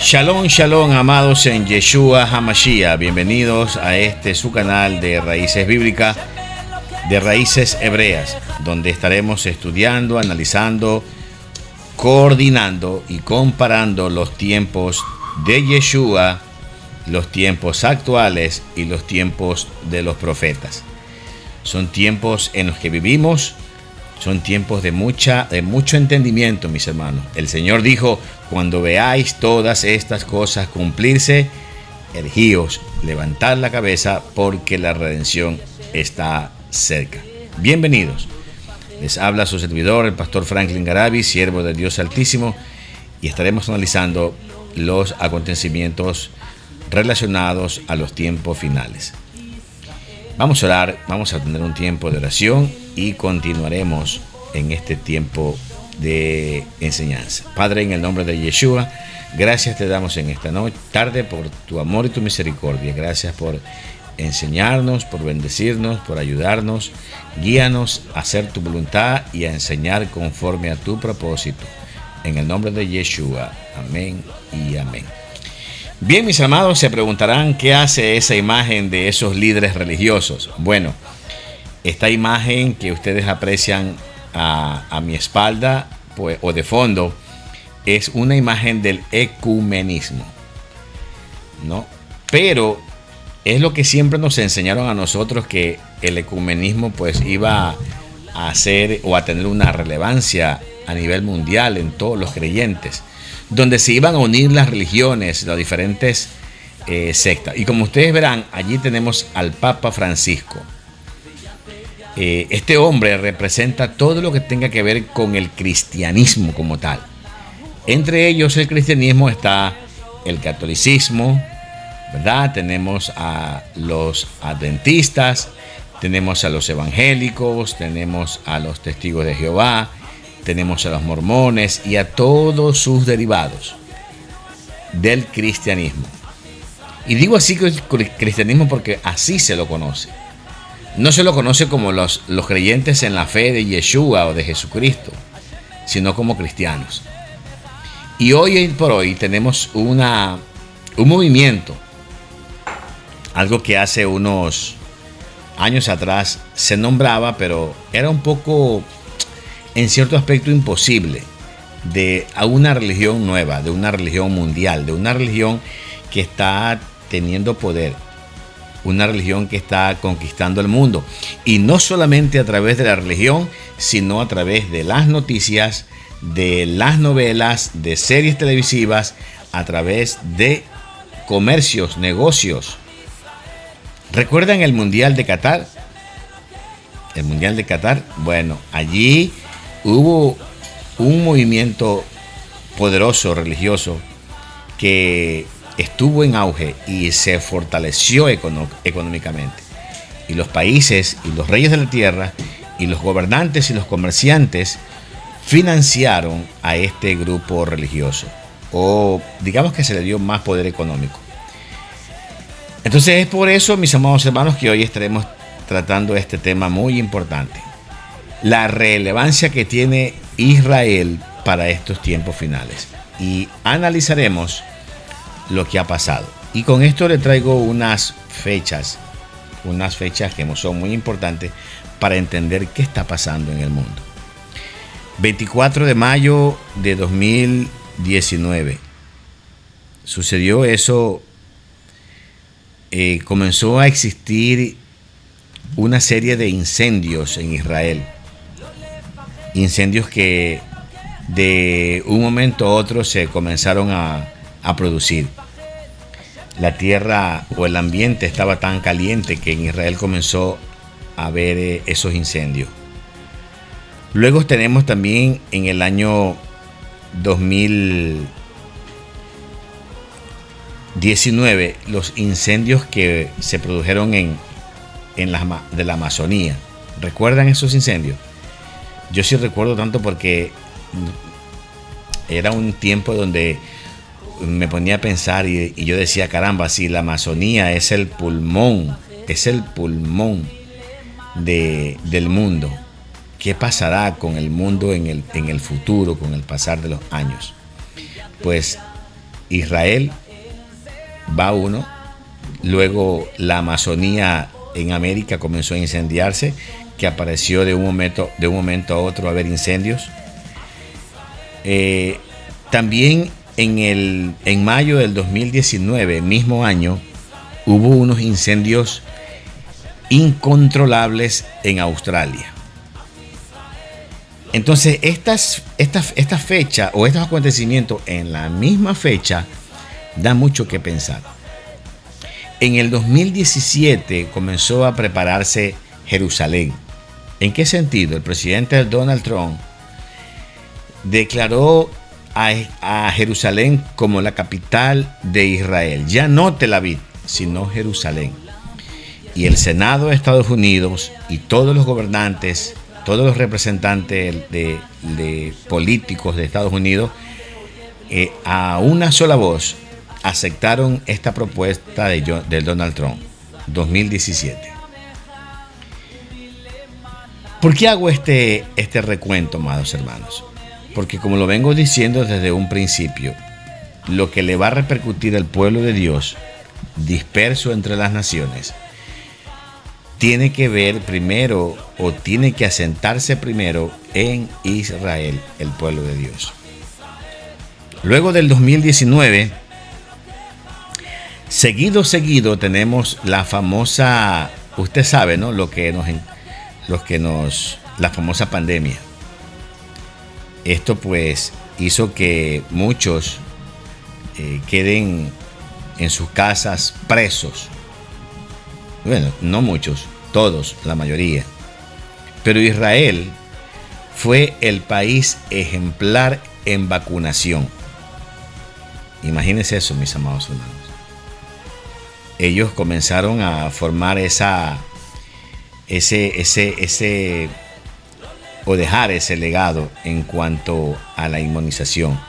Shalom, shalom, amados en Yeshua HaMashiach. Bienvenidos a este su canal de Raíces Bíblicas, de Raíces Hebreas, donde estaremos estudiando, analizando, coordinando y comparando los tiempos de Yeshua, los tiempos actuales y los tiempos de los profetas. Son tiempos en los que vivimos, son tiempos de mucho entendimiento, mis hermanos. El Señor dijo: cuando veáis todas estas cosas cumplirse, ergíos, levantad la cabeza, porque la redención está cerca. Bienvenidos. Les habla su servidor, el pastor Franklin Garabi, siervo de Dios Altísimo, y estaremos analizando los acontecimientos relacionados a los tiempos finales. Vamos a orar, vamos a tener un tiempo de oración y continuaremos en este tiempo de enseñanza. Padre, en el nombre de Yeshua, gracias te damos en esta tarde por tu amor y tu misericordia. Gracias por enseñarnos, por bendecirnos, por ayudarnos. Guíanos a hacer tu voluntad y a enseñar conforme a tu propósito. En el nombre de Yeshua. Amén y amén. Bien, mis amados, se preguntarán qué hace esa imagen de esos líderes religiosos. Bueno, esta imagen que ustedes aprecian a mi espalda, pues, o de fondo, es una imagen del ecumenismo, ¿no? Pero es lo que siempre nos enseñaron a nosotros, que el ecumenismo pues iba a hacer o a tener una relevancia a nivel mundial en todos los creyentes, donde se iban a unir las religiones, las diferentes sectas. Y como ustedes verán, allí tenemos al Papa Francisco. Este hombre representa todo lo que tenga que ver con el cristianismo como tal. Entre ellos, el cristianismo está el catolicismo, ¿verdad? Tenemos a los adventistas, tenemos a los evangélicos, tenemos a los testigos de Jehová, tenemos a los mormones y a todos sus derivados del cristianismo. Y digo así que el cristianismo porque así se lo conoce. No se lo conoce como los creyentes en la fe de Yeshua o de Jesucristo, sino como cristianos. Y hoy por hoy tenemos un movimiento, algo que hace unos años atrás se nombraba, pero era un poco, en cierto aspecto, imposible, de a una religión nueva, de una religión mundial, de una religión que está teniendo poder, una religión que está conquistando el mundo, y no solamente a través de la religión, sino a través de las noticias, de las novelas, de series televisivas, a través de comercios, negocios. ¿Recuerdan el Mundial de Qatar? El Mundial de Qatar, bueno, allí hubo un movimiento poderoso religioso que estuvo en auge y se fortaleció económicamente. Y los países y los reyes de la tierra y los gobernantes y los comerciantes financiaron a este grupo religioso, o digamos que se le dio más poder económico. Entonces es por eso, mis amados hermanos, que hoy estaremos tratando este tema muy importante: la relevancia que tiene Israel para estos tiempos finales. Y analizaremos lo que ha pasado. Y con esto le traigo unas fechas que son muy importantes para entender qué está pasando en el mundo. 24 de mayo de 2019 sucedió eso. Comenzó a existir una serie de incendios en Israel. Incendios que de un momento a otro se comenzaron a producir. La tierra o el ambiente estaba tan caliente que en Israel comenzó a haber esos incendios. Luego tenemos también en el año 2019 los incendios que se produjeron de la Amazonía. ¿Recuerdan esos incendios? Yo sí recuerdo tanto porque era un tiempo donde me ponía a pensar y yo decía, caramba, si la Amazonía es el pulmón del mundo, ¿qué pasará con el mundo en el futuro, con el pasar de los años? Pues Israel va uno, luego la Amazonía en América comenzó a incendiarse, que apareció de un momento a otro a haber incendios. También en mayo del 2019, mismo año, hubo unos incendios incontrolables en Australia. Entonces, esta fecha o estos acontecimientos en la misma fecha da mucho que pensar. En el 2017 comenzó a prepararse Jerusalén. ¿En qué sentido? El presidente Donald Trump declaró a Jerusalén como la capital de Israel. Ya no Tel Aviv, sino Jerusalén. Y el Senado de Estados Unidos y todos los gobernantes, todos los representantes de políticos de Estados Unidos, a una sola voz aceptaron esta propuesta de Donald Trump, 2017. ¿Por qué hago este recuento, amados hermanos? Porque como lo vengo diciendo desde un principio, lo que le va a repercutir al pueblo de Dios, disperso entre las naciones, tiene que ver primero o tiene que asentarse primero en Israel, el pueblo de Dios. Luego del 2019, seguido tenemos la famosa, usted sabe, ¿no? La famosa pandemia. Esto pues hizo que muchos queden en sus casas presos. Bueno, no muchos, todos, la mayoría. Pero Israel fue el país ejemplar en vacunación. Imagínense eso, mis amados hermanos. Ellos comenzaron a formar o dejar ese legado en cuanto a la inmunización.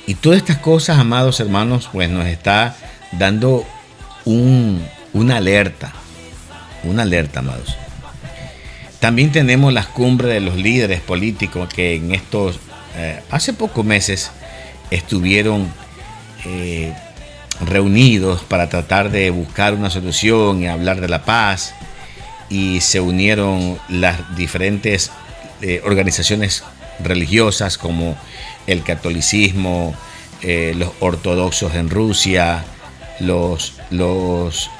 Y todas estas cosas, amados hermanos, pues nos está dando una alerta, amados. También tenemos las cumbres de los líderes políticos que en estos, hace pocos meses, estuvieron reunidos para tratar de buscar una solución y hablar de la paz, y se unieron las diferentes organizaciones religiosas como el catolicismo, los ortodoxos en Rusia, los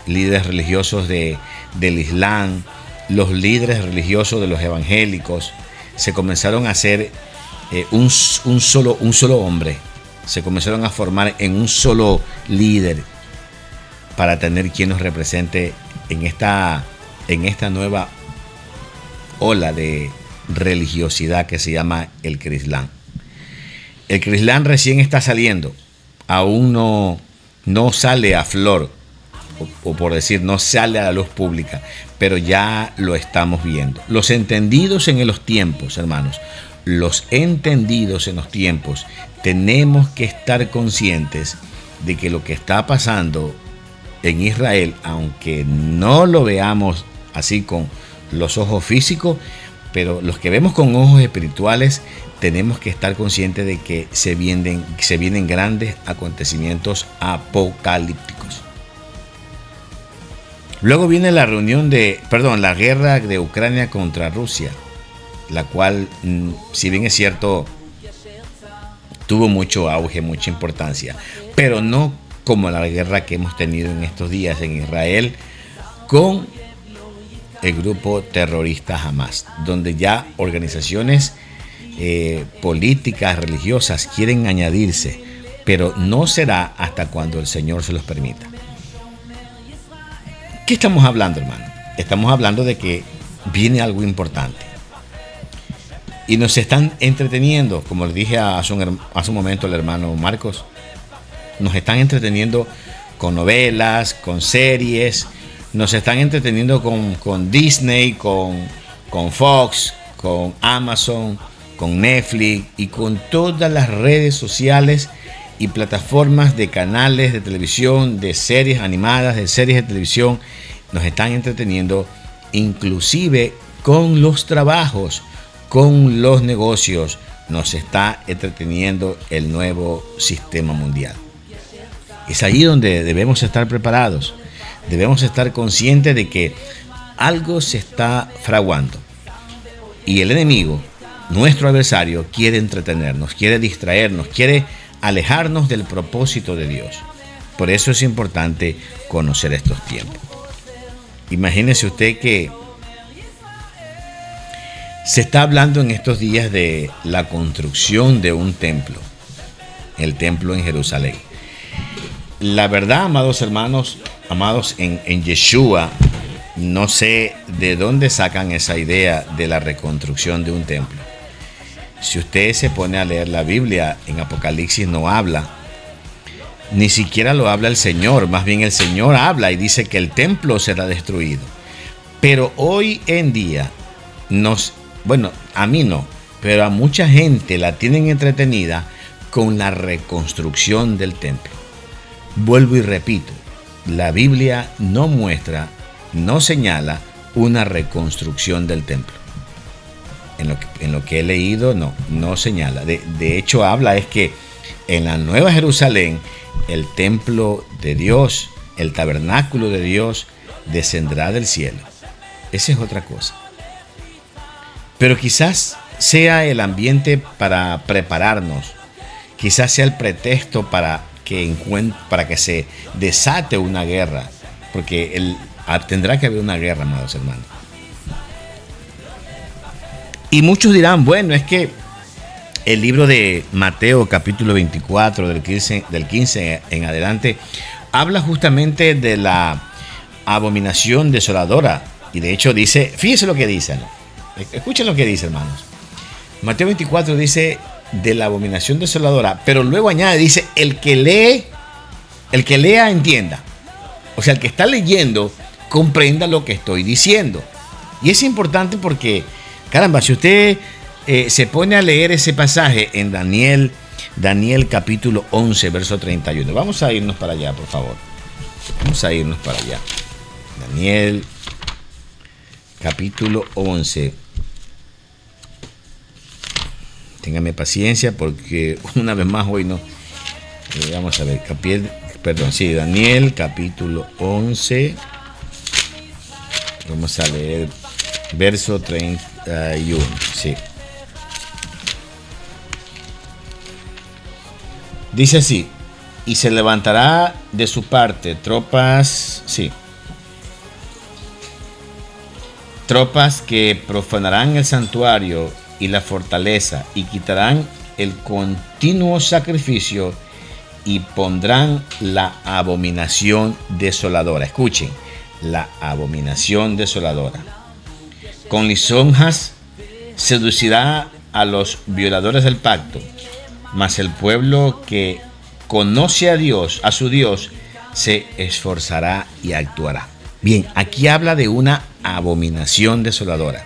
líderes religiosos del Islam, los líderes religiosos de los evangélicos. Se comenzaron a hacer un solo hombre, se comenzaron a formar en un solo líder para tener quien nos represente en esta nueva ola de religiosidad que se llama el Crislán. El Crislán recién está saliendo, aún no sale a flor, o por decir, no sale a la luz pública, pero ya lo estamos viendo. Los entendidos en los tiempos, hermanos, los entendidos en los tiempos, tenemos que estar conscientes de que lo que está pasando en Israel, aunque no lo veamos así con los ojos físicos, pero los que vemos con ojos espirituales, tenemos que estar conscientes de que se vienen grandes acontecimientos apocalípticos. Luego viene la guerra de Ucrania contra Rusia, la cual, si bien es cierto, tuvo mucho auge, mucha importancia, pero no como la guerra que hemos tenido en estos días en Israel con el grupo terrorista Hamas, donde ya organizaciones políticas, religiosas quieren añadirse, pero no será hasta cuando el Señor se los permita. ¿Qué estamos hablando, hermano? Estamos hablando de que viene algo importante y nos están entreteniendo, como le dije hace un momento al hermano Marcos, nos están entreteniendo con novelas, con series, nos están entreteniendo con Disney, con Fox, con Amazon, con Netflix y con todas las redes sociales y plataformas de canales de televisión, de series animadas, de series de televisión. Nos están entreteniendo inclusive con los trabajos, con los negocios nos está entreteniendo el nuevo sistema mundial. Es ahí donde debemos estar preparados. Debemos estar conscientes de que algo se está fraguando. Y el enemigo, nuestro adversario, quiere entretenernos, quiere distraernos, quiere alejarnos del propósito de Dios. Por eso es importante conocer estos tiempos. Imagínese usted que se está hablando en estos días de la construcción de un templo, el templo en Jerusalén. La verdad, amados hermanos, amados en Yeshua, no sé de dónde sacan esa idea de la reconstrucción de un templo. Si usted se pone a leer la Biblia, en Apocalipsis no habla, ni siquiera lo habla el Señor, más bien el Señor habla y dice que el templo será destruido. Pero hoy en día, a mí no, pero a mucha gente la tienen entretenida con la reconstrucción del templo. Vuelvo y repito, la Biblia no muestra, no señala una reconstrucción del templo. En lo que he leído, no señala. De hecho, habla es que en la Nueva Jerusalén, el templo de Dios, el tabernáculo de Dios, descenderá del cielo. Esa es otra cosa. Pero quizás sea el ambiente para prepararnos, quizás sea el pretexto para que se desate una guerra, porque tendrá que haber una guerra, amados hermanos. Y muchos dirán, bueno, es que el libro de Mateo capítulo 24 del 15 en adelante habla justamente de la abominación desoladora, y de hecho dice, fíjense lo que dice, ¿no? Escuchen lo que dice, hermanos. Mateo 24 dice de la abominación desoladora, pero luego añade, dice, el que lea entienda. O sea, el que está leyendo comprenda lo que estoy diciendo. Y es importante porque, caramba, si usted se pone a leer ese pasaje en Daniel capítulo 11, verso 31. Vamos a irnos para allá, por favor. Vamos a irnos para allá. Daniel capítulo 11. Téngame paciencia porque una vez más hoy no. Vamos a ver, Daniel capítulo 11. Vamos a leer verso 31. Sí. Dice así: y se levantará de su parte tropas que profanarán el santuario y la fortaleza, y quitarán el continuo sacrificio y pondrán la abominación desoladora. Escuchen, la abominación desoladora. Con lisonjas seducirá a los violadores del pacto, mas el pueblo que conoce a Dios, a su Dios, se esforzará y actuará. Bien, aquí habla de una abominación desoladora.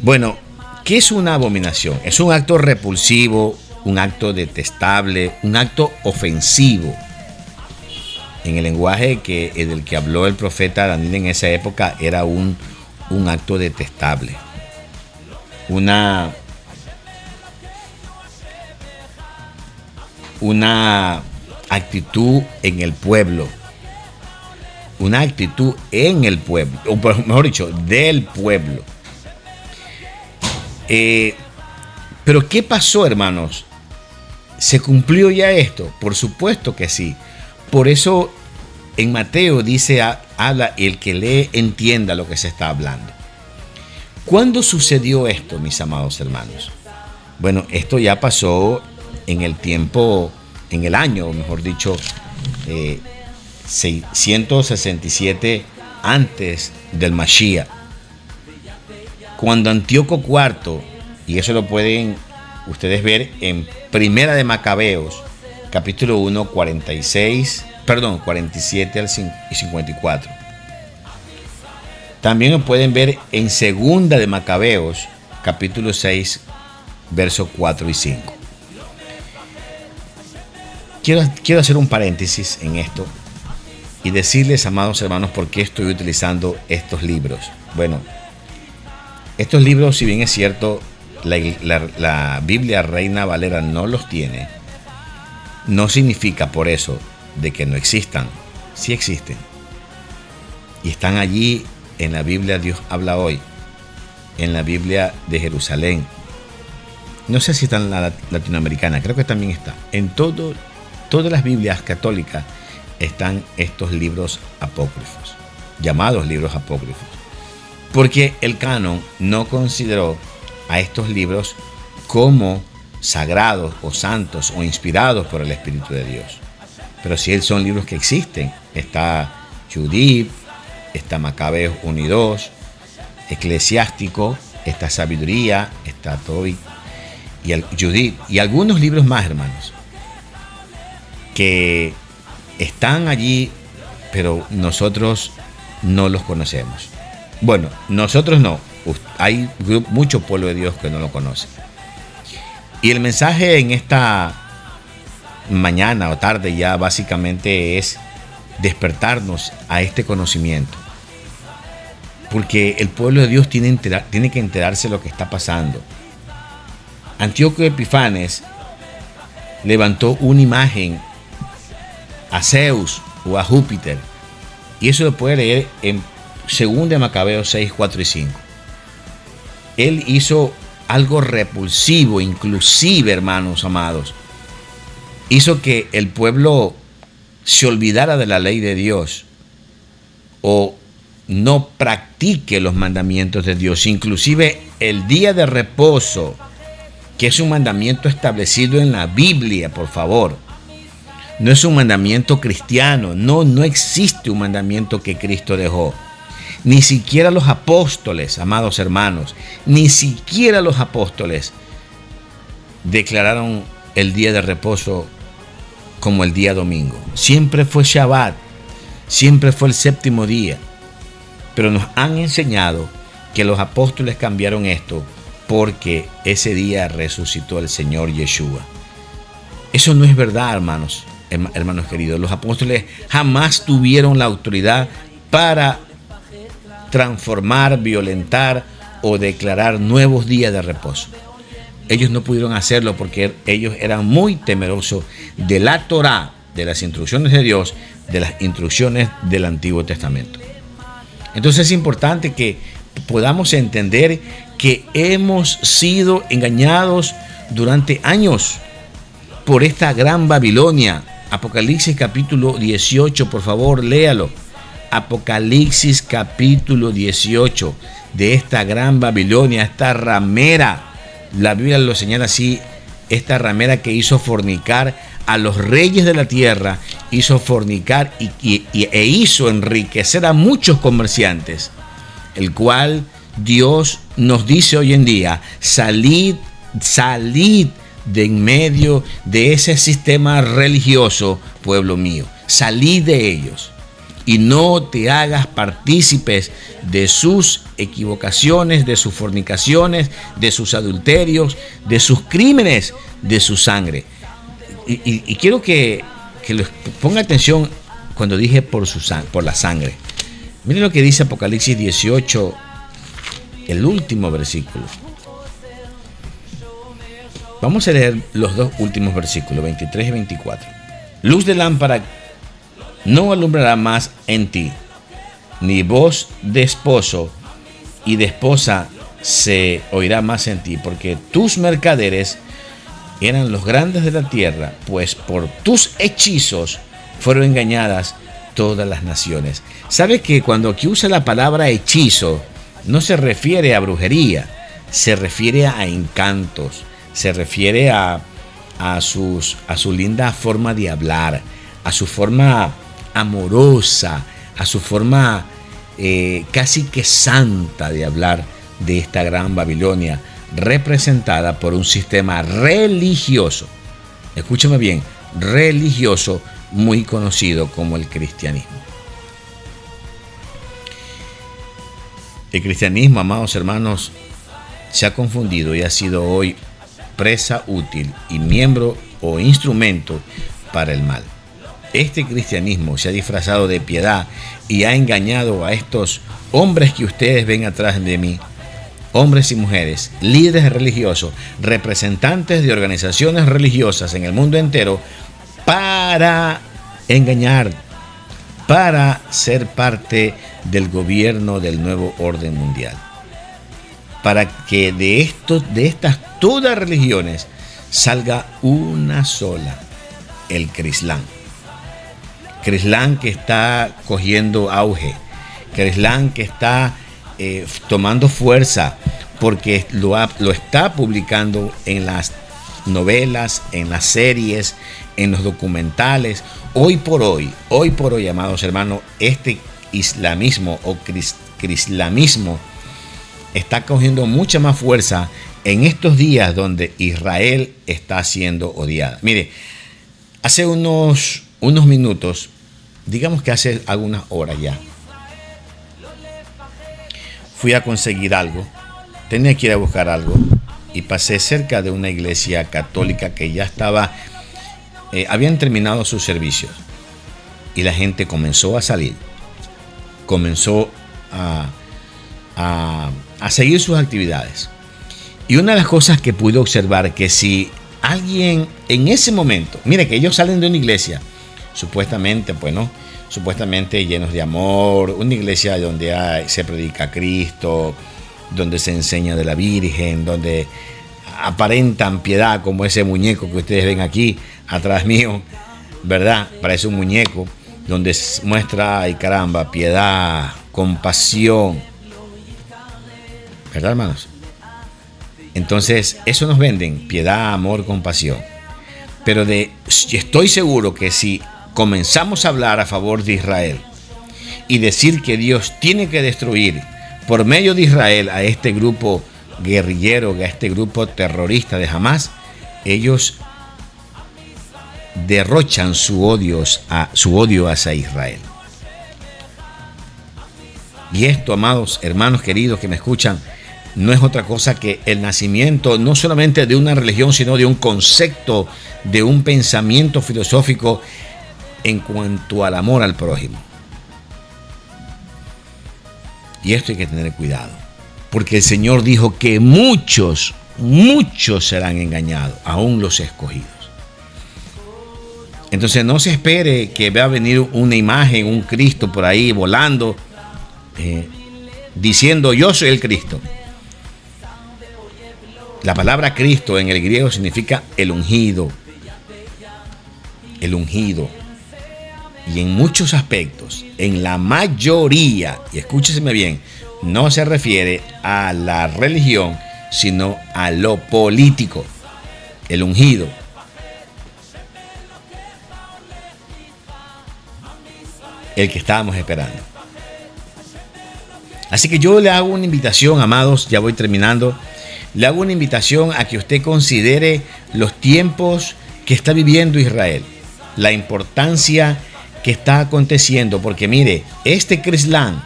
Bueno, ¿qué es una abominación? Es un acto repulsivo, un acto detestable, un acto ofensivo. En el lenguaje del que habló el profeta Daniel en esa época, era un acto detestable. Una actitud en el pueblo. Una actitud en el pueblo, o mejor dicho, del pueblo. Pero ¿qué pasó, hermanos? ¿Se cumplió ya esto? Por supuesto que sí. Por eso en Mateo dice, habla, el que lee entienda lo que se está hablando. ¿Cuándo sucedió esto, mis amados hermanos? Bueno, esto ya pasó en el tiempo, en el año, mejor dicho, 667 antes del Mashiach. Cuando Antíoco IV, y eso lo pueden ustedes ver en Primera de Macabeos, capítulo 1, 47 al 54. También lo pueden ver en Segunda de Macabeos, capítulo 6, versos 4 y 5. Quiero hacer un paréntesis en esto y decirles, amados hermanos, por qué estoy utilizando estos libros. Bueno, Estos libros, si bien es cierto, la Biblia Reina Valera no los tiene, no significa por eso de que no existan. Sí existen. Y están allí en la Biblia Dios habla hoy, en la Biblia de Jerusalén. No sé si está en la latinoamericana, creo que también está. En todas las Biblias católicas están estos libros apócrifos, llamados libros apócrifos. Porque el canon no consideró a estos libros como sagrados o santos o inspirados por el Espíritu de Dios. Pero sí son libros que existen. Está Judith, está Macabeos 1 y 2, Eclesiástico, está Sabiduría, está Tobit y Judith y algunos libros más, hermanos, que están allí, pero nosotros no los conocemos. Bueno, nosotros no. Hay mucho pueblo de Dios que no lo conoce. Y el mensaje en esta mañana o tarde ya básicamente es despertarnos a este conocimiento. Porque el pueblo de Dios tiene que enterarse de lo que está pasando. Antíoco Epifanes levantó una imagen a Zeus o a Júpiter. Y eso lo puede leer en 2 Macabeos 6, 4 y 5. Él hizo algo repulsivo, inclusive, hermanos amados. Hizo que el pueblo se olvidara de la ley de Dios o no practique los mandamientos de Dios. Inclusive el día de reposo, que es un mandamiento establecido en la Biblia, por favor. No es un mandamiento cristiano. No existe un mandamiento que Cristo dejó. Ni siquiera los apóstoles, amados hermanos, ni siquiera los apóstoles declararon el día de reposo como el día domingo. Siempre fue Shabbat, siempre fue el séptimo día. Pero nos han enseñado que los apóstoles cambiaron esto porque ese día resucitó el Señor Yeshua. Eso no es verdad, hermanos queridos. Los apóstoles jamás tuvieron la autoridad para transformar, violentar o declarar nuevos días de reposo. Ellos no pudieron hacerlo porque ellos eran muy temerosos de la Torá, de las instrucciones de Dios, de las instrucciones del Antiguo Testamento. Entonces es importante que podamos entender que hemos sido engañados durante años por esta gran Babilonia. Apocalipsis capítulo 18, por favor, léalo. Apocalipsis capítulo 18, de esta gran Babilonia, esta ramera. La Biblia lo señala así, esta ramera que hizo fornicar a los reyes de la tierra, hizo fornicar e hizo enriquecer a muchos comerciantes, el cual Dios nos dice hoy en día: salid de en medio de ese sistema religioso, pueblo mío, salid de ellos y no te hagas partícipes de sus equivocaciones, de sus fornicaciones, de sus adulterios, de sus crímenes, de su sangre. Y quiero que les ponga atención cuando dije por la sangre. Miren lo que dice Apocalipsis 18, el último versículo. Vamos a leer los dos últimos versículos, 23 y 24. Luz de lámpara no alumbrará más en ti, ni voz de esposo y de esposa se oirá más en ti, porque tus mercaderes eran los grandes de la tierra, pues por tus hechizos fueron engañadas todas las naciones. ¿Sabe que cuando aquí usa la palabra hechizo, no se refiere a brujería, se refiere a encantos, se refiere a su linda forma de hablar, a su forma amorosa, a su forma casi que santa de hablar de esta gran Babilonia, representada por un sistema religioso, escúchame bien, religioso, muy conocido como el cristianismo. El cristianismo, amados hermanos, se ha confundido y ha sido hoy presa útil y miembro o instrumento para el mal. Este cristianismo se ha disfrazado de piedad y ha engañado a estos hombres que ustedes ven atrás de mí, hombres y mujeres, líderes religiosos, representantes de organizaciones religiosas en el mundo entero, para engañar, para ser parte del gobierno del nuevo orden mundial. Para que de estas todas religiones salga una sola, el Crislán. Crislán que está cogiendo auge, Crislán que está tomando fuerza, porque lo está publicando en las novelas, en las series, en los documentales. Hoy por hoy, amados hermanos, este islamismo o crislamismo está cogiendo mucha más fuerza en estos días donde Israel está siendo odiada. Mire, hace unos minutos, digamos que hace algunas horas ya, fui a conseguir algo, tenía que ir a buscar algo y pasé cerca de una iglesia católica que ya habían terminado sus servicios y la gente comenzó a salir, comenzó a seguir sus actividades. Y una de las cosas que pude observar, que si alguien en ese momento, mire que ellos salen de una iglesia, supuestamente llenos de amor, una iglesia donde se predica a Cristo, donde se enseña de la Virgen, donde aparentan piedad, como ese muñeco que ustedes ven aquí atrás mío, ¿verdad? Parece un muñeco donde muestra, ay caramba, piedad, compasión, ¿verdad, hermanos? Entonces, eso nos venden, piedad, amor, compasión. Pero estoy seguro que si comenzamos a hablar a favor de Israel y decir que Dios tiene que destruir por medio de Israel a este grupo guerrillero, a este grupo terrorista de Hamás, ellos derrochan su odio hacia Israel. Y esto, amados hermanos queridos que me escuchan, no es otra cosa que el nacimiento no solamente de una religión, sino de un concepto, de un pensamiento filosófico en cuanto al amor al prójimo. Y esto hay que tener cuidado, porque el Señor dijo que muchos serán engañados, aún los escogidos. Entonces no se espere que va a venir una imagen, un Cristo por ahí volando, diciendo yo soy el Cristo. La palabra Cristo en el griego significa el ungido. El ungido. Y en muchos aspectos, en la mayoría, y escúcheseme bien, no se refiere a la religión, sino a lo político. El ungido. El que estábamos esperando. Así que yo le hago una invitación, amados, ya voy terminando. Le hago una invitación a que usted considere los tiempos que está viviendo Israel, la importancia que está aconteciendo, porque mire, este Crislán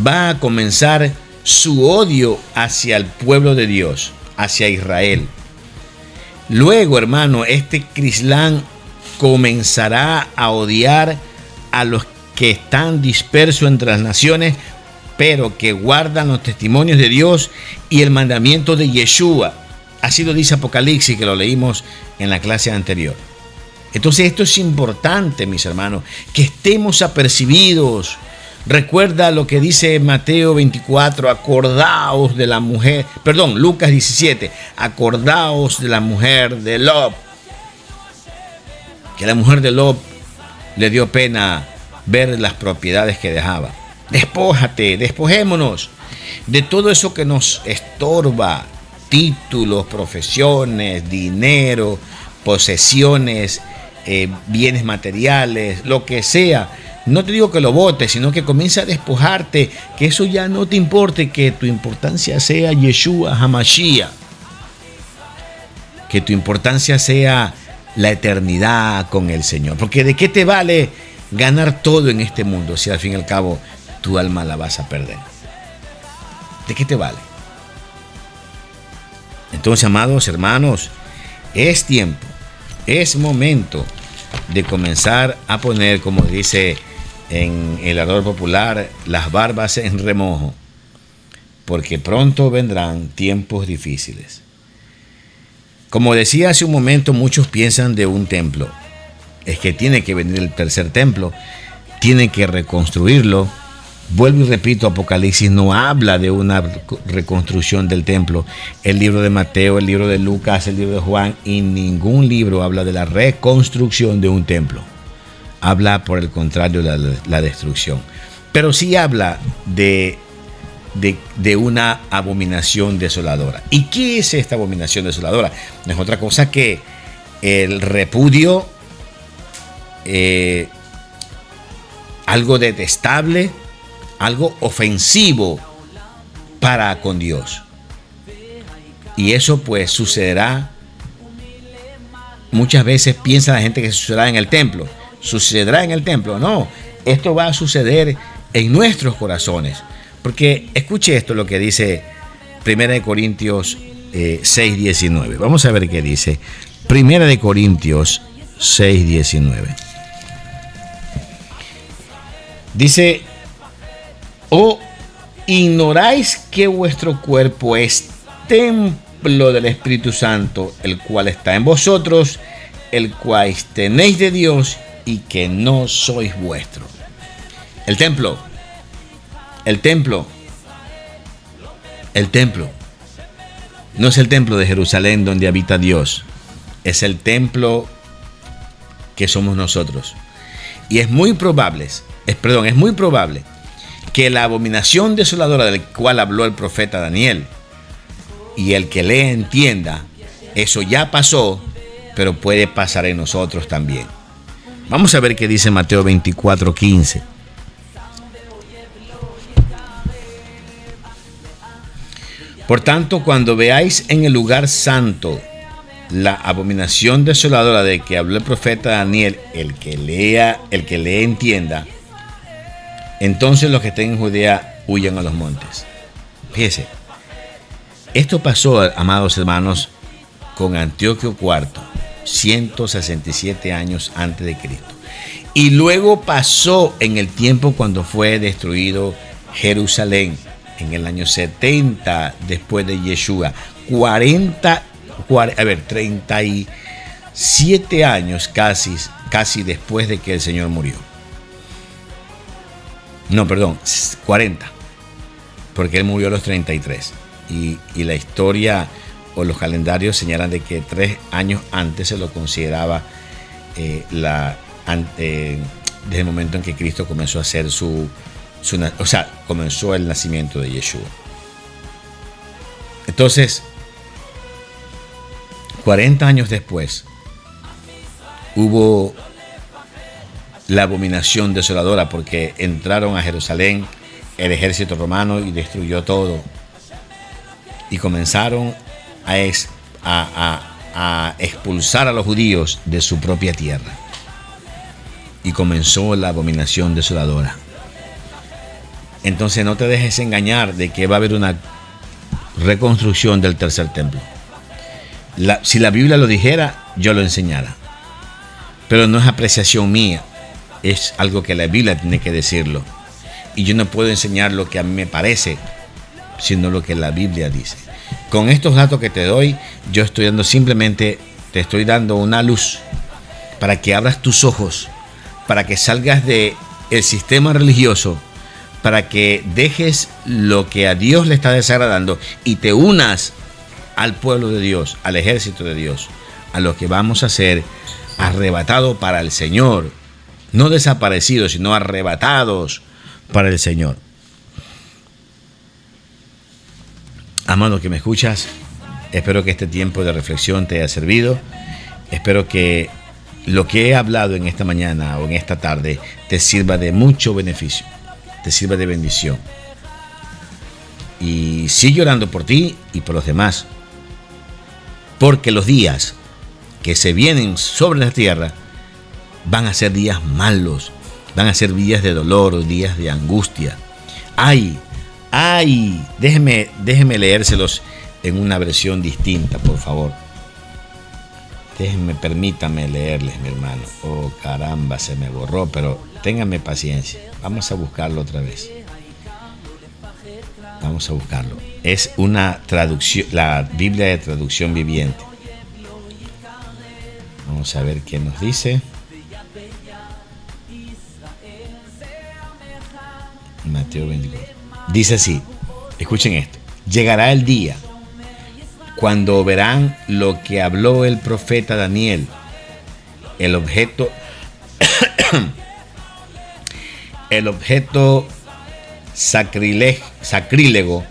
va a comenzar su odio hacia el pueblo de Dios, hacia Israel. Luego, hermano, este Crislán comenzará a odiar a los que están dispersos entre las naciones, pero que guardan los testimonios de Dios y el mandamiento de Yeshua. Así lo dice Apocalipsis, que lo leímos en la clase anterior. Entonces esto es importante, mis hermanos, que estemos apercibidos. Recuerda lo que dice Mateo 24, acordaos de la mujer, Lucas 17, acordaos de la mujer de Lot. Que la mujer de Lot le dio pena ver las propiedades que dejaba. Despojémonos de todo eso que nos estorba, títulos, profesiones, dinero, posesiones, bienes materiales, lo que sea. No te digo que lo botes, sino que comienza a despojarte, que eso ya no te importe, que tu importancia sea Yeshua HaMashiach, que tu importancia sea la eternidad con el Señor. Porque ¿de qué te vale ganar todo en este mundo si al fin y al cabo tu alma la vas a perder? ¿De qué te vale? Entonces, amados hermanos, es tiempo, es momento de comenzar a poner, como dice en el ardor popular, las barbas en remojo. porque pronto vendrán tiempos difíciles. Como decía hace un momento, muchos piensan de un templo. Es que tiene que venir el tercer templo, tiene que reconstruirlo. Vuelvo y repito, Apocalipsis no habla de una reconstrucción del templo. El libro de Mateo, el libro de Lucas, el libro de Juan, y ningún libro habla de la reconstrucción de un templo. Habla, por el contrario, de la destrucción. Pero sí habla de una abominación desoladora. ¿Y qué es esta abominación desoladora? No es otra cosa que el repudio, algo detestable, algo ofensivo para con Dios. Y eso pues sucederá. Muchas veces piensa la gente que sucederá en el templo. ¿Sucederá en el templo? No, esto va a suceder en nuestros corazones. Porque escuche esto, lo que dice 1 Corintios 6:19. Vamos a ver qué dice 1 Corintios 6:19. Dice: ¿o ignoráis que vuestro cuerpo es templo del Espíritu Santo, el cual está en vosotros, el cual tenéis de Dios, y que no sois vuestro? El templo no es el templo de Jerusalén donde habita Dios, es el templo que somos nosotros. Y es muy probable que la abominación desoladora del cual habló el profeta Daniel, y el que le entienda, eso ya pasó, pero puede pasar en nosotros también. Vamos a ver qué dice Mateo 24:15. Por tanto, cuando veáis en el lugar santo la abominación desoladora de que habló el profeta Daniel, el que le entienda, entonces los que estén en Judea huyan a los montes. Fíjese, esto pasó, amados hermanos, con Antioquio IV, 167 años antes de Cristo. Y luego pasó en el tiempo cuando fue destruido Jerusalén, en el año 70 después de Yeshua. 37 años casi después de que el Señor murió. No, perdón, 40, porque Él murió a los 33. Y la historia o los calendarios señalan de que 3 años antes se lo consideraba desde el momento en que Cristo comenzó a hacer comenzó el nacimiento de Yeshua. Entonces, 40 años después, hubo la abominación desoladora, porque entraron a Jerusalén el ejército romano y destruyó todo. Y comenzaron a expulsar a los judíos de su propia tierra. Y comenzó la abominación desoladora. Entonces no te dejes engañar de que va a haber una reconstrucción del tercer templo. Si la Biblia lo dijera, yo lo enseñara. Pero no es apreciación mía, es algo que la Biblia tiene que decirlo. Y yo no puedo enseñar lo que a mí me parece, sino lo que la Biblia dice. Con estos datos que te doy, yo te estoy dando una luz para que abras tus ojos, para que salgas del sistema religioso, para que dejes lo que a Dios le está desagradando y te unas al pueblo de Dios, al ejército de Dios, a lo que vamos a ser arrebatados para el Señor. No desaparecidos, sino arrebatados para el Señor. Amado que me escuchas, espero que este tiempo de reflexión te haya servido. Espero que lo que he hablado en esta mañana o en esta tarde te sirva de mucho beneficio, te sirva de bendición. Y sigue orando por ti y por los demás, porque los días que se vienen sobre la tierra van a ser días malos, van a ser días de dolor, días de angustia. ¡Ay! Déjeme leérselos en una versión distinta, por favor. Permítame leerles, mi hermano. Oh, caramba, se me borró, pero ténganme paciencia. Vamos a buscarlo otra vez. Vamos a buscarlo. Es una traducción, la Biblia de traducción viviente. Vamos a ver qué nos dice. Mateo 24. Dice así, escuchen esto. Llegará el día cuando verán lo que habló el profeta Daniel, el objeto sacrílego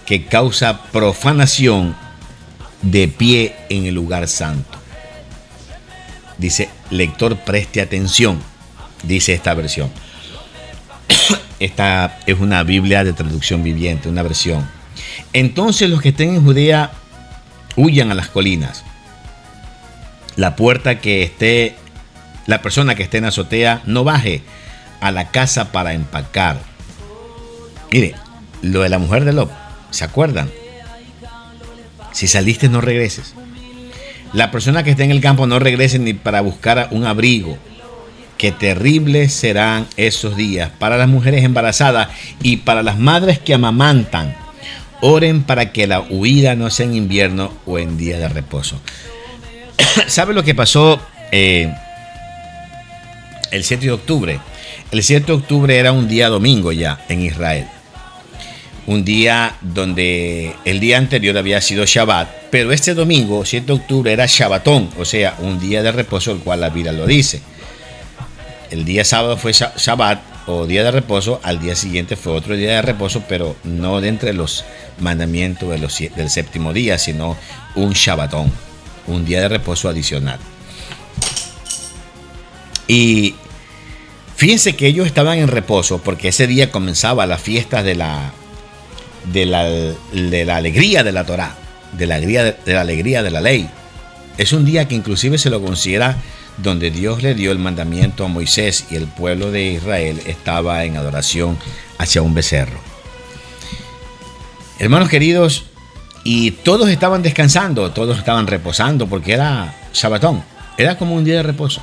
que causa profanación de pie en el lugar santo. Dice, lector, preste atención, dice esta versión. Esta es una Biblia de traducción viviente, una versión. Entonces los que estén en Judea huyan a las colinas. La persona que esté en la azotea no baje a la casa para empacar. Mire, lo de la mujer de Lot, ¿se acuerdan? Si saliste, no regreses. La persona que esté en el campo no regrese ni para buscar un abrigo. Qué terribles serán esos días para las mujeres embarazadas y para las madres que amamantan. Oren para que la huida no sea en invierno o en día de reposo. ¿Sabe lo que pasó el 7 de octubre? El 7 de octubre era un día domingo ya en Israel. Un día donde el día anterior había sido Shabbat, pero este domingo, 7 de octubre, era Shabbatón, o sea, un día de reposo, el cual la Biblia lo dice. El día sábado fue Shabbat o día de reposo, al día siguiente fue otro día de reposo, pero no de entre los mandamientos del séptimo día, sino un Shabbatón, un día de reposo adicional. Y fíjense que ellos estaban en reposo porque ese día comenzaba la fiesta de la alegría de la Torá, de la alegría de la ley. Es un día que inclusive se lo considera donde Dios le dio el mandamiento a Moisés y el pueblo de Israel estaba en adoración hacia un becerro. Hermanos queridos, y todos estaban descansando, todos estaban reposando porque era Shabbatón, era como un día de reposo.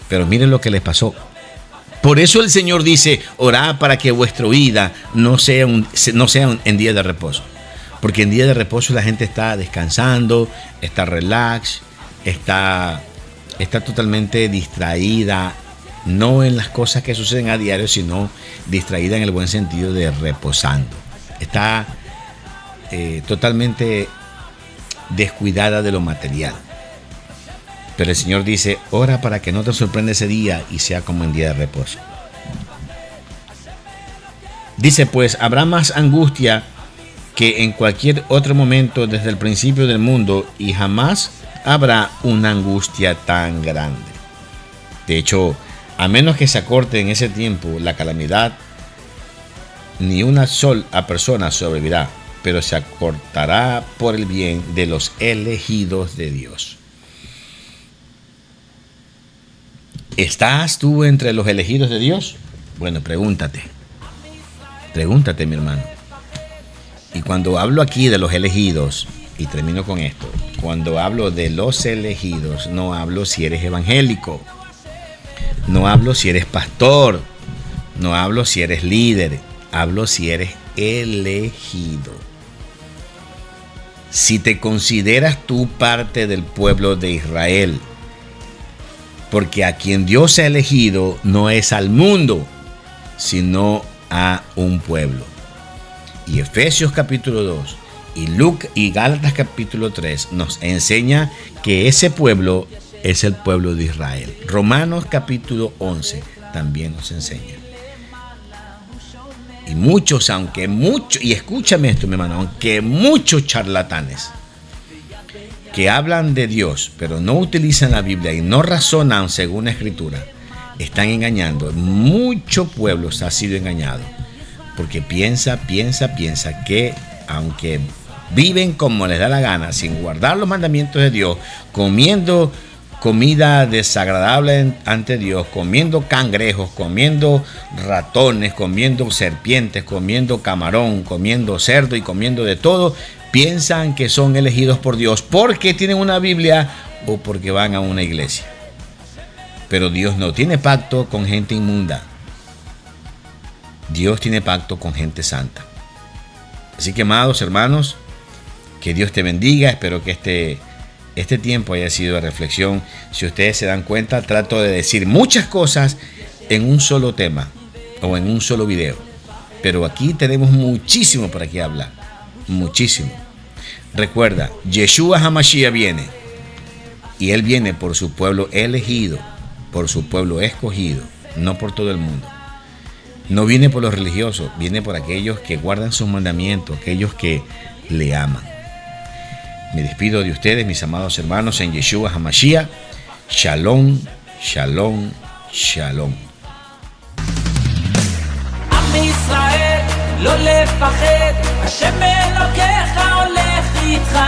Pero miren lo que les pasó. Por eso el Señor dice, orad para que vuestra vida no sea en día de reposo. Porque en día de reposo la gente está descansando, está relax, está totalmente distraída, no en las cosas que suceden a diario, sino distraída en el buen sentido de reposando. Está totalmente descuidada de lo material. Pero el Señor dice, ora para que no te sorprenda ese día y sea como en día de reposo. Dice, pues habrá más angustia que en cualquier otro momento desde el principio del mundo y jamás habrá una angustia tan grande. De hecho, a menos que se acorte en ese tiempo la calamidad, ni una sola persona sobrevivirá, pero se acortará por el bien de los elegidos de Dios. ¿Estás tú entre los elegidos de Dios? Bueno, pregúntate, mi hermano. Y cuando hablo aquí de los elegidos, y termino con esto, cuando hablo de los elegidos, no hablo si eres evangélico, no hablo si eres pastor, no hablo si eres líder, hablo si eres elegido. Si te consideras tú parte del pueblo de Israel, porque a quien Dios ha elegido no es al mundo, sino a un pueblo. Y Efesios capítulo 2 y Gálatas capítulo 3 nos enseña que ese pueblo es el pueblo de Israel. Romanos capítulo 11 también nos enseña. Y y escúchame esto, mi hermano, aunque muchos charlatanes que hablan de Dios, pero no utilizan la Biblia y no razonan según la Escritura, están engañando. Mucho pueblo ha sido engañado porque piensa que aunque viven como les da la gana, sin guardar los mandamientos de Dios, comiendo comida desagradable ante Dios, comiendo cangrejos, comiendo ratones, comiendo serpientes, comiendo camarón, comiendo cerdo y comiendo de todo, piensan que son elegidos por Dios porque tienen una Biblia o porque van a una iglesia. Pero Dios no tiene pacto con gente inmunda. Dios tiene pacto con gente santa. Así que, amados hermanos, que Dios te bendiga. Espero que este tiempo haya sido de reflexión. Si ustedes se dan cuenta, trato de decir muchas cosas en un solo tema o en un solo video. Pero aquí tenemos muchísimo por aquí hablar. Muchísimo. Recuerda, Yeshua HaMashiach viene. Y Él viene por su pueblo elegido, por su pueblo escogido, no por todo el mundo. No viene por los religiosos, viene por aquellos que guardan sus mandamientos, aquellos que le aman. Me despido de ustedes, mis amados hermanos, en Yeshua HaMashiach. Shalom, shalom, shalom. עם ישראל, לא לפחד, השם אלוקיך הולך איתך.